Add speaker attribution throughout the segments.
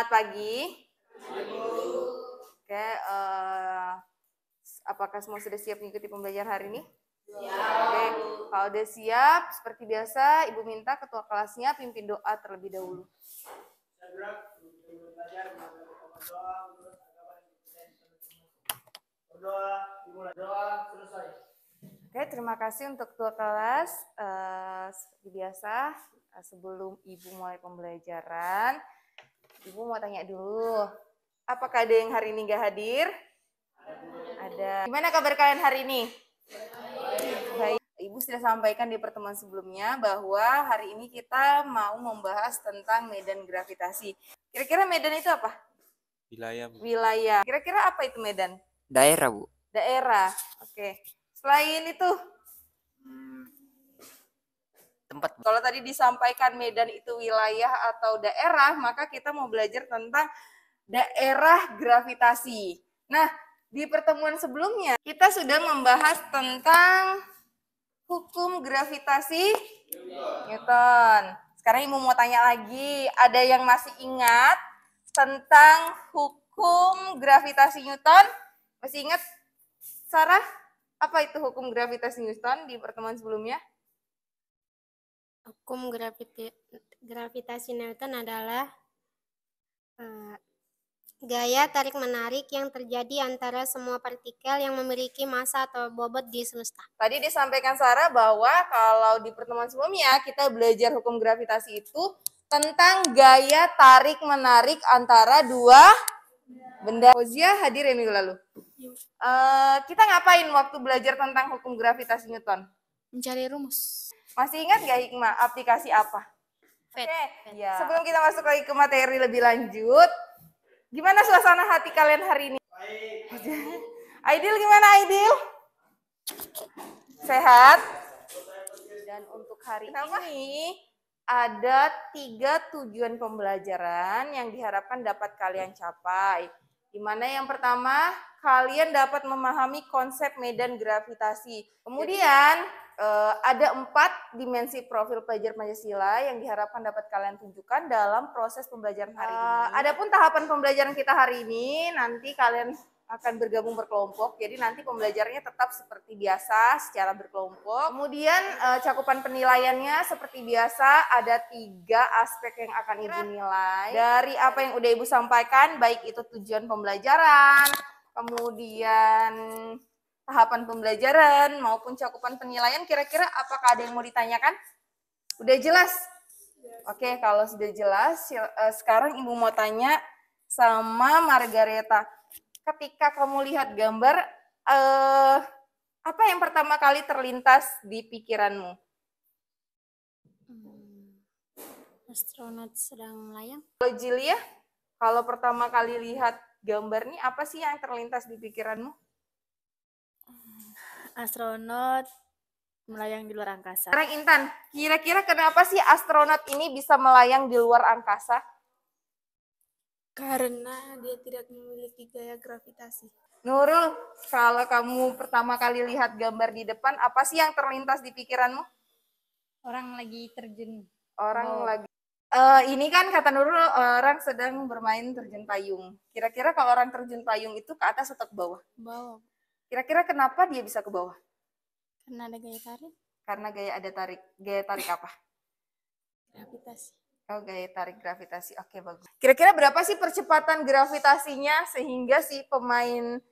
Speaker 1: Selamat pagi. Oke, apakah semua sudah siap mengikuti pembelajaran hari ini? Oke, kalau udah siap, seperti biasa, Ibu minta ketua kelasnya pimpin doa terlebih dahulu. Oke, terima kasih untuk ketua kelas. Seperti biasa, sebelum Ibu mulai pembelajaran, Ibu mau tanya dulu, apakah ada yang hari ini nggak hadir? Ada. Gimana kabar kalian hari ini? Baik. Ibu sudah sampaikan di pertemuan sebelumnya bahwa hari ini kita mau membahas tentang medan gravitasi. Kira-kira medan itu apa?
Speaker 2: Wilayah.
Speaker 1: Wilayah. Kira-kira apa itu medan?
Speaker 2: Daerah, Bu.
Speaker 1: Daerah. Oke. Selain itu,
Speaker 2: Tempat.
Speaker 1: kalau tadi disampaikan medan itu wilayah atau daerah, maka kita mau belajar tentang daerah gravitasi. Nah, di pertemuan sebelumnya kita sudah membahas tentang hukum gravitasi Newton. Sekarang Ibu mau tanya lagi, ada yang masih ingat tentang hukum gravitasi Newton? Masih ingat, Sarah? Apa itu hukum gravitasi Newton di pertemuan sebelumnya?
Speaker 3: Hukum gravitasi Newton adalah gaya tarik-menarik yang terjadi antara semua partikel yang memiliki massa atau bobot di semesta.
Speaker 1: Tadi disampaikan Sarah bahwa kalau di pertemuan sebelumnya kita belajar hukum gravitasi itu tentang gaya tarik-menarik antara dua benda. Fozia hadir ya minggu lalu? Kita ngapain waktu belajar tentang hukum gravitasi Newton?
Speaker 3: Mencari rumus.
Speaker 1: Masih ingat nggak Hikmah aplikasi apa? Oke, ya. Sebelum kita masuk lagi ke materi lebih lanjut, gimana suasana hati kalian hari ini? Aidil gimana Aidil? Sehat? Dan untuk hari ini ada 3 tujuan pembelajaran yang diharapkan dapat kalian capai. Di mana yang pertama, kalian dapat memahami konsep medan gravitasi. Kemudian ada 4 dimensi profil pelajar Pancasila yang diharapkan dapat kalian tunjukkan dalam proses pembelajaran hari ini. Adapun tahapan pembelajaran kita hari ini, nanti kalian akan bergabung berkelompok, jadi nanti pembelajarannya tetap seperti biasa secara berkelompok. Kemudian cakupan penilaiannya seperti biasa ada 3 aspek yang akan Ibu nilai. Dari apa yang udah Ibu sampaikan, baik itu tujuan pembelajaran, kemudian tahapan pembelajaran maupun cakupan penilaian, kira-kira apakah ada yang mau ditanyakan? Udah jelas? Oke, kalau sudah jelas, sekarang Ibu mau tanya sama Margareta. Ketika kamu lihat gambar, apa yang pertama kali terlintas di pikiranmu?
Speaker 3: Astronot sedang melayang.
Speaker 1: Kalau Jilia, kalau pertama kali lihat gambar ini, apa sih yang terlintas di pikiranmu?
Speaker 3: Astronot melayang di luar angkasa.
Speaker 1: Sekarang Intan, kira-kira kenapa sih astronot ini bisa melayang di luar angkasa?
Speaker 3: Karena dia tidak memiliki gaya gravitasi.
Speaker 1: Nurul, kalau kamu pertama kali lihat gambar di depan, apa sih yang terlintas di pikiranmu?
Speaker 3: Orang lagi terjun.
Speaker 1: Lagi. Ini kan kata Nurul, orang sedang bermain terjun payung. Kira-kira kalau orang terjun payung itu ke atas atau ke bawah?
Speaker 3: Bawah.
Speaker 1: Kira-kira kenapa dia bisa ke bawah?
Speaker 3: Karena ada gaya tarik.
Speaker 1: Karena gaya tarik. Gaya tarik apa?
Speaker 3: Gravitasi.
Speaker 1: Oh, gaya tarik gravitasi. Oke, bagus. Kira-kira berapa sih percepatan gravitasinya sehingga si pemain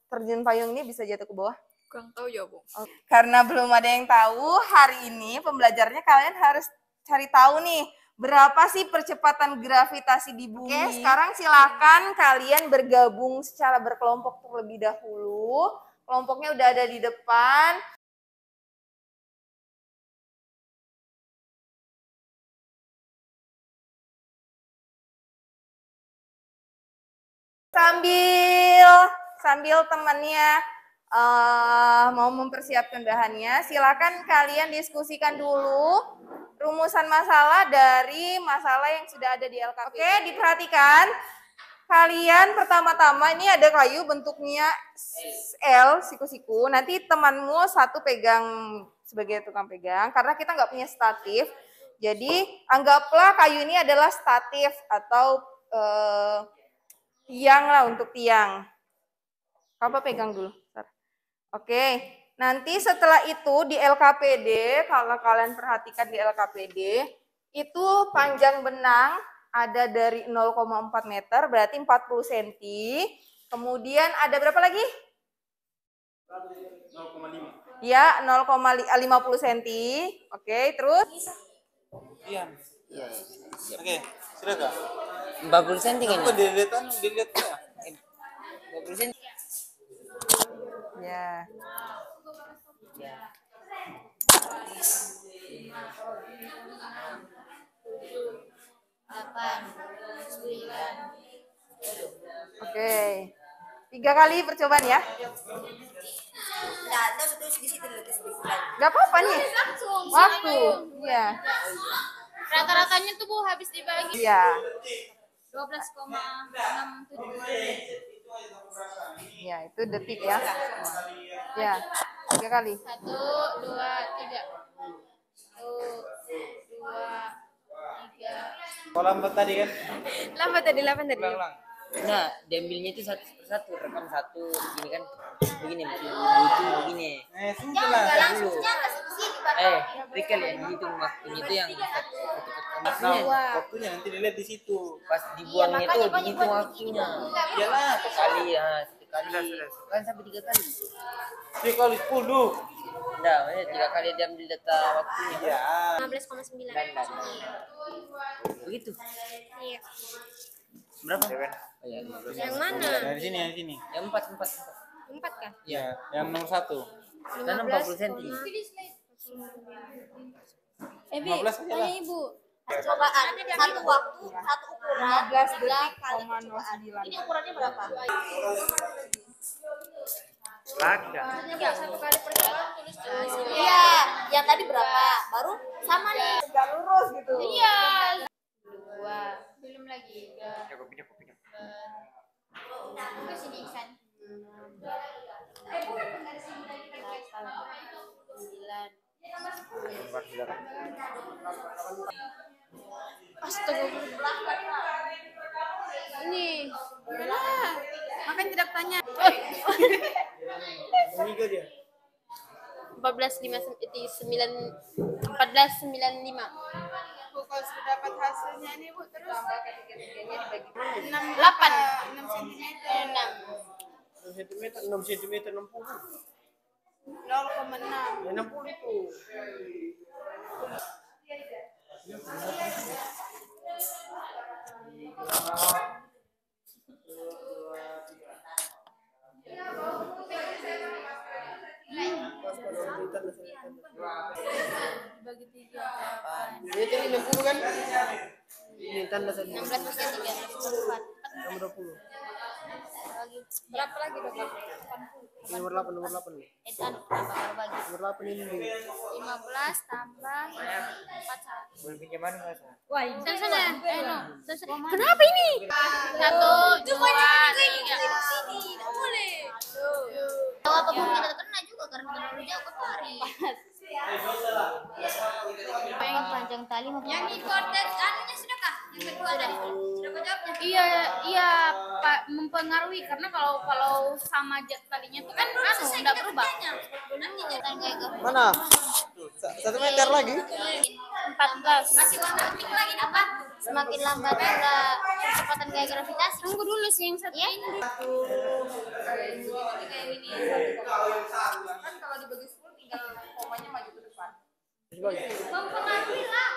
Speaker 1: terjun payung ini bisa jatuh ke bawah?
Speaker 3: Kurang tahu ya, Bu.
Speaker 1: Karena belum ada yang tahu, hari ini pembelajarnya kalian harus cari tahu nih, berapa sih percepatan gravitasi di bumi. Oke, sekarang silakan kalian bergabung secara berkelompok terlebih dahulu. Kelompoknya udah ada di depan. Sambil temannya mau mempersiapkan bahannya, silakan kalian diskusikan dulu rumusan masalah dari masalah yang sudah ada di LKP. Oke, diperhatikan. Kalian pertama-tama ini ada kayu bentuknya L, siku-siku. Nanti temanmu satu pegang sebagai tukang pegang, karena kita nggak punya statif. Jadi anggaplah kayu ini adalah statif atau tiang lah, untuk tiang. Papa pegang dulu. Oke, nanti setelah itu di LKPD, kalau kalian perhatikan di LKPD, itu panjang benang ada dari 0,4 meter, berarti 40 cm. Kemudian ada berapa lagi?
Speaker 2: 0,5.
Speaker 1: Ya, 0,50 cm. Oke, terus?
Speaker 2: Iya. Oke, sudah kak?
Speaker 4: 40 cm kan?
Speaker 2: Kok dilihat ya?
Speaker 4: 40 cm.
Speaker 1: Ya. Oke. 3 kali percobaan ya. Gak apa-apa nih. Waktu. Iya.
Speaker 5: Rata-ratanya tuh Bu habis dibagi
Speaker 1: Iya.
Speaker 5: 12,67.
Speaker 1: Ya, itu detik ya. Ya. 3 kali.
Speaker 5: 1, 2, 3. 1, 2, 3.
Speaker 2: Kalau lambat tadi kan?
Speaker 3: Lambat tadi.
Speaker 2: Ulang.
Speaker 4: Nah, diambilnya itu satu persatu, rekam satu begini kan, begini, itu begini.
Speaker 2: Sudah lah.
Speaker 4: Dulu. Rikal ya, hitung waktunya itu yang satu
Speaker 2: Waktunya nanti dilihat di situ.
Speaker 4: pas dibuangnya itu dihitung waktunya.
Speaker 2: Iyalah.
Speaker 4: Sekali ya, sekali. Kan sampai 3 kali.
Speaker 2: 3 kali 10.
Speaker 4: Enggak, maksudnya 3 kali diambil data waktunya.
Speaker 2: Iya.
Speaker 3: 15,9.
Speaker 4: Begitu.
Speaker 3: Iya.
Speaker 4: Berapa? Oh, ya, 15.
Speaker 3: Yang mana?
Speaker 2: Dari sini.
Speaker 4: Yang 4
Speaker 3: 4 kah?
Speaker 2: Iya, yang nomor 1.
Speaker 4: Karena 40 cm.
Speaker 2: 15 aja lah.
Speaker 5: Ibu.
Speaker 6: Cobaan satu waktu, satu ukuran,
Speaker 1: 15
Speaker 6: 3
Speaker 1: detik,
Speaker 6: kali
Speaker 1: 0,09.
Speaker 6: ini ukurannya berapa?
Speaker 5: Satu kali percobaan tulis tulis.
Speaker 6: Iya, yang tadi berapa? Baru sama nih.
Speaker 1: Gak lurus gitu.
Speaker 5: Iya. 2. Belum lagi. 3. Ke sini Isan. 9.
Speaker 3: Astaga. Ini. Makanya tidak tanya. 14,95.
Speaker 5: Kalau sudah dapat hasilnya ini Bu terus
Speaker 1: Tambah ketiga-tiganya dibagi
Speaker 5: 8
Speaker 6: 6 cm.
Speaker 2: 6 cm 60.
Speaker 5: 0,6.
Speaker 2: 60 itu.
Speaker 5: Bagi 3.
Speaker 4: Ini kan 60 kan? Ini tanda
Speaker 5: 16 plus 3. 4.
Speaker 4: nomor 20.
Speaker 5: Berapa lagi dong?
Speaker 4: Nomor 8
Speaker 6: Tambah baru bagi.
Speaker 4: Nomor 8 ini.
Speaker 5: 15 tambah 41.
Speaker 4: Boleh pinjaman enggak, Sa?
Speaker 5: Wah, sana. Kenapa ini? 1, 2, 3.
Speaker 6: Sini, nggak boleh. Kalau apapun tidak kena juga karena terlalu jauh ke pari. Yang panjang tali
Speaker 5: Yang ikut dan anunya sudahkah? Yang kedua tadi. Sudah kau jawabnya?
Speaker 7: Iya Pak, mempengaruhi karena kalau sama jet talinya itu kan enggak berubah.
Speaker 6: nanti jangan kayak gitu.
Speaker 2: Mana? 1 meter lagi.
Speaker 7: 14.
Speaker 6: Masih warna pink lagi dapat. Semakin lambat pula kecepatan gaya gravitasi.
Speaker 7: Tunggu dulu sih yang satu ini.
Speaker 1: Kan kalau dibagi 10 tinggal komanya maju ke depan.
Speaker 6: Mempengaruhi lah.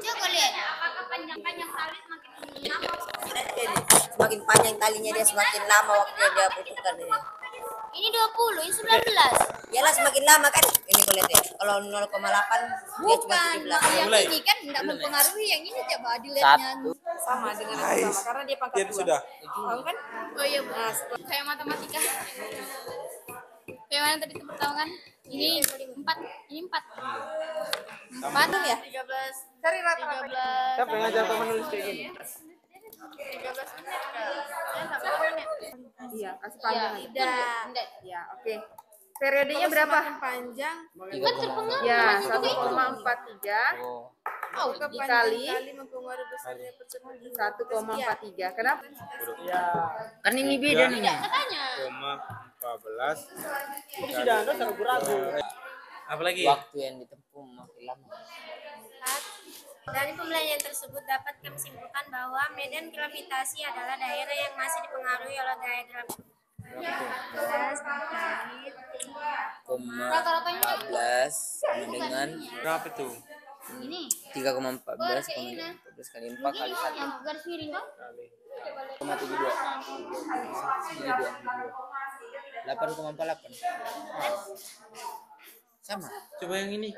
Speaker 6: Coba lihat.
Speaker 7: Apakah panjang tali semakin lama?
Speaker 6: Semakin panjang talinya dia semakin lama waktu dia butuhkan ini. Ini 20, ini 19. Yalah semakin lama kan. Ini kau lihat ya. Kalau 0,8 dia cuma 17.
Speaker 5: Yang ini kan enggak mempengaruhi, yang ini coba dilihatnya.
Speaker 1: Sama dengan yang sama karena dia pangkat
Speaker 2: Dia
Speaker 1: 2.
Speaker 2: sudah.
Speaker 1: Tahu kan?
Speaker 5: Oh iya Bu. Kayak matematika. Kayak mana tadi itu pertama kan? Ini 4, ini 4. 4
Speaker 1: ya?
Speaker 5: 13.
Speaker 1: Cari rata-rata.
Speaker 5: 13.
Speaker 2: Siapa yang ngajar kamu nulis kayak gini?
Speaker 5: 13 menit Kak. Saya sampai menit.
Speaker 1: Iya, kasih panjang aja.
Speaker 5: Enggak.
Speaker 1: Ya, oke. Periodenya berapa?
Speaker 5: Panjang.
Speaker 4: Kan terpengaruh.
Speaker 1: Ya, 1,43.
Speaker 4: Oh.
Speaker 1: dikali 1,43. Kenapa?
Speaker 4: Kan ini beda nih.
Speaker 5: Katanya.
Speaker 2: 14.
Speaker 4: Ini sudah ada ragu-ragu.
Speaker 2: Apa lagi?
Speaker 4: Waktu yang ditempuh makin lama.
Speaker 3: Dari pembelajaran tersebut dapat kami simpulkan bahwa medan gravitasi adalah daerah yang masih dipengaruhi oleh gaya gravitasi.
Speaker 4: 14 sama dengan
Speaker 2: Berapa tuh?
Speaker 5: Ini
Speaker 4: 3,14 kali 4 kali 1
Speaker 5: yang garis miring kan?
Speaker 4: 8,48 sama.
Speaker 2: Coba yang ini.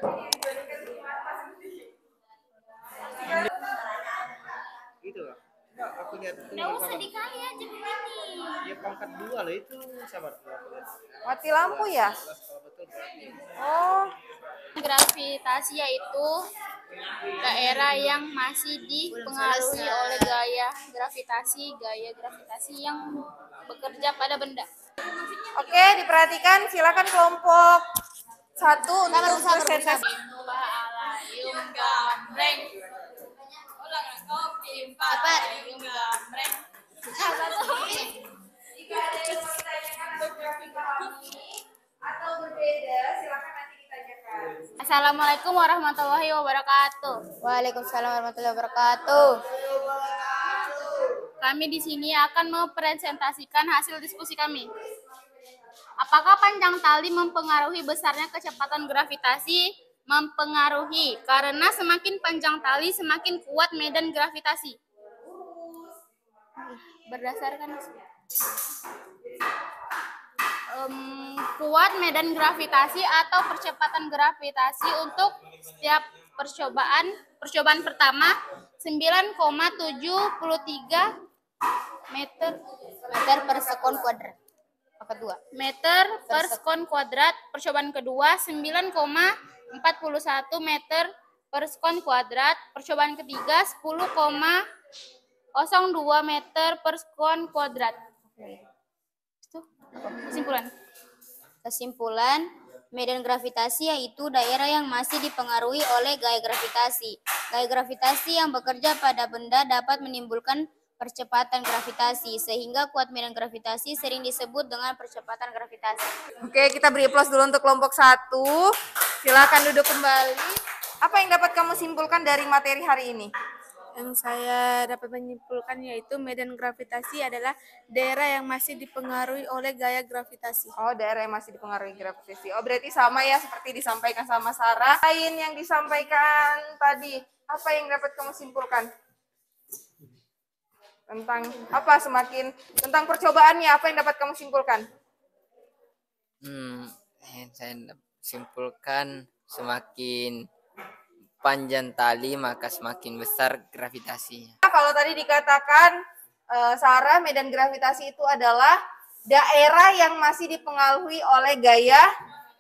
Speaker 2: Gitu lah. Enggak, aku lihat itu.
Speaker 5: Nggak usah dikali aja begini.
Speaker 2: Ya pangkat 2 loh itu, sahabat.
Speaker 1: Mati lampu ya?
Speaker 2: Kalau betul berarti.
Speaker 1: Oh,
Speaker 5: Gravitasi yaitu daerah yang masih dipengaruhi oleh gaya gravitasi yang bekerja pada benda.
Speaker 1: oke, diperhatikan. Silakan kelompok 1 untuk presentasi.
Speaker 5: Alayum gambreng. Ulang kopi 4. Alayum gambreng.
Speaker 1: Atau berbeda, silakan nanti ditanyakan.
Speaker 5: Assalamualaikum warahmatullahi wabarakatuh.
Speaker 3: Waalaikumsalam warahmatullahi wabarakatuh.
Speaker 5: Kami di sini akan mempresentasikan hasil diskusi kami. Apakah panjang tali mempengaruhi besarnya kecepatan gravitasi? Mempengaruhi, karena semakin panjang tali semakin kuat medan gravitasi. Berdasarkan kuat medan gravitasi atau percepatan gravitasi untuk setiap percobaan pertama 9,73 meter
Speaker 3: Per sekon kuadrat. Apa dua?
Speaker 5: meter per sekon kuadrat. Percobaan kedua 9,41 meter per sekon kuadrat. Percobaan ketiga 10,02 meter per sekon kuadrat. Itu
Speaker 3: Kesimpulan, medan gravitasi yaitu daerah yang masih dipengaruhi oleh gaya gravitasi. Gaya gravitasi yang bekerja pada benda dapat menimbulkan percepatan gravitasi, sehingga kuat medan gravitasi sering disebut dengan percepatan gravitasi.
Speaker 1: Oke, kita beri aplaus dulu untuk kelompok 1. Silakan duduk kembali. Apa yang dapat kamu simpulkan dari materi hari ini?
Speaker 8: Yang saya dapat menyimpulkan yaitu medan gravitasi adalah daerah yang masih dipengaruhi oleh gaya gravitasi.
Speaker 1: Oh, daerah yang masih dipengaruhi gravitasi. Oh, berarti sama ya seperti disampaikan sama Sarah. Lain yang disampaikan tadi, apa yang dapat kamu simpulkan? Tentang apa tentang percobaannya, apa yang dapat kamu simpulkan?
Speaker 4: Saya simpulkan semakin panjang tali maka semakin besar gravitasinya.
Speaker 1: Kalau tadi dikatakan Sarah, medan gravitasi itu adalah daerah yang masih dipengaruhi oleh gaya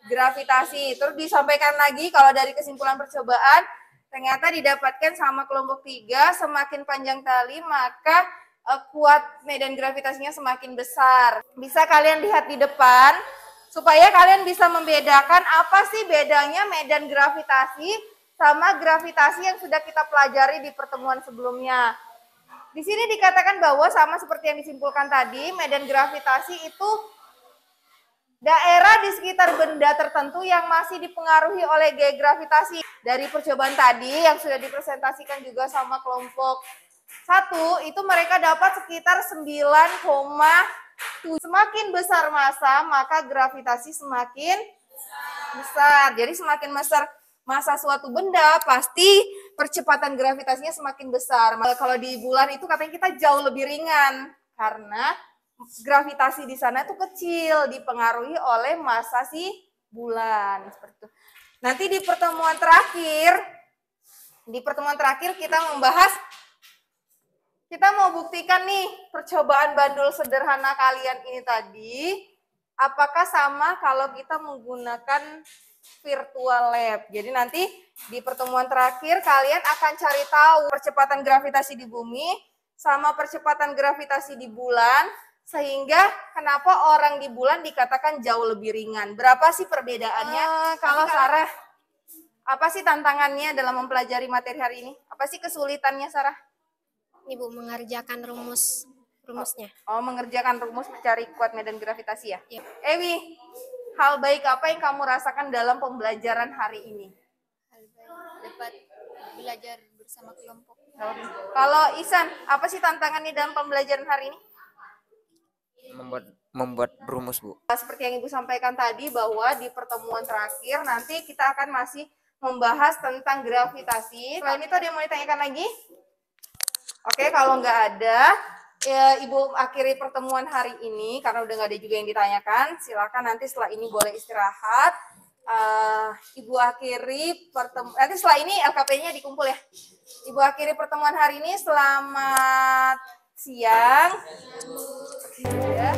Speaker 1: gravitasi. Terus disampaikan lagi kalau dari kesimpulan percobaan ternyata didapatkan sama kelompok 3, semakin panjang tali maka kuat medan gravitasinya semakin besar. Bisa kalian lihat di depan supaya kalian bisa membedakan apa sih bedanya medan gravitasi sama gravitasi yang sudah kita pelajari di pertemuan sebelumnya. Di sini dikatakan bahwa sama seperti yang disimpulkan tadi, medan gravitasi itu daerah di sekitar benda tertentu yang masih dipengaruhi oleh gaya gravitasi. Dari percobaan tadi yang sudah dipresentasikan juga sama kelompok 1, itu mereka dapat sekitar 9,7. Semakin besar massa, maka gravitasi semakin besar. Jadi semakin besar massa suatu benda, pasti percepatan gravitasinya semakin besar. Kalau di bulan itu katanya kita jauh lebih ringan, karena gravitasi di sana itu kecil, dipengaruhi oleh massa si bulan. Seperti itu. Nanti di pertemuan terakhir kita membahas, kita mau buktikan nih percobaan bandul sederhana kalian ini tadi, apakah sama kalau kita menggunakan virtual lab. Jadi nanti di pertemuan terakhir kalian akan cari tahu percepatan gravitasi di bumi sama percepatan gravitasi di bulan, sehingga kenapa orang di bulan dikatakan jauh lebih ringan. Berapa sih perbedaannya? Kalau Sarah, Apa sih tantangannya dalam mempelajari materi hari ini? Apa sih kesulitannya, Sarah?
Speaker 9: Ibu mengerjakan rumusnya.
Speaker 1: Oh, mengerjakan rumus mencari kuat medan gravitasi ya?
Speaker 9: Iya.
Speaker 1: Ewi, hal baik apa yang kamu rasakan dalam pembelajaran hari ini?
Speaker 9: Dapat belajar bersama kelompok.
Speaker 1: Kalau Isan, apa sih tantangannya dalam pembelajaran hari ini?
Speaker 4: Membuat rumus, Bu.
Speaker 1: Seperti yang Ibu sampaikan tadi bahwa di pertemuan terakhir nanti kita akan masih membahas tentang gravitasi. Selain itu ada yang mau ditanyakan lagi? Oke, kalau nggak ada, ya, Ibu akhiri pertemuan hari ini karena udah nggak ada juga yang ditanyakan. Silakan nanti setelah ini boleh istirahat. Ibu akhiri pertemuan. Nanti setelah ini LKP-nya dikumpul ya. Ibu akhiri pertemuan hari ini. Selamat siang. Ya.